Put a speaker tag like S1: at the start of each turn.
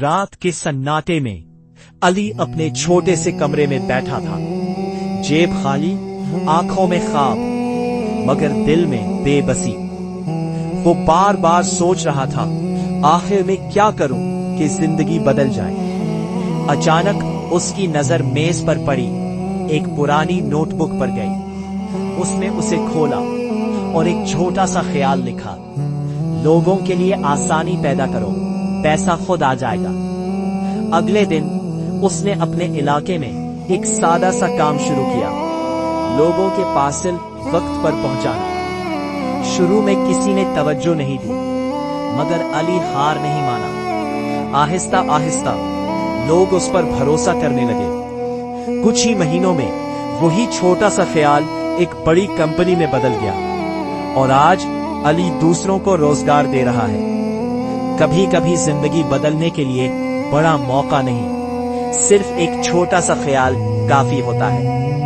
S1: رات کے سناٹے میں علی اپنے چھوٹے سے کمرے میں بیٹھا تھا، جیب خالی، آنکھوں میں خواب، مگر دل میں بے بسی۔ وہ بار بار سوچ رہا تھا، آخر میں کیا کروں کہ زندگی بدل جائے۔ اچانک اس کی نظر میز پر پڑی، ایک پرانی نوٹ بک پر گئی۔ اس نے اسے کھولا اور ایک چھوٹا سا خیال لکھا: لوگوں کے لیے آسانی پیدا کرو، پیسہ خود آ جائے گا۔ اگلے دن اس نے اپنے علاقے میں ایک سادہ سا کام شروع کیا، لوگوں کے پارسل وقت پر پہنچانا۔ شروع میں کسی نے توجہ نہیں دی، مگر علی ہار نہیں مانا۔ آہستہ آہستہ لوگ اس پر بھروسہ کرنے لگے۔ کچھ ہی مہینوں میں وہی چھوٹا سا خیال ایک بڑی کمپنی میں بدل گیا، اور آج علی دوسروں کو روزگار دے رہا ہے۔ کبھی کبھی زندگی بدلنے کے لیے بڑا موقع نہیں، صرف ایک چھوٹا سا خیال کافی ہوتا ہے۔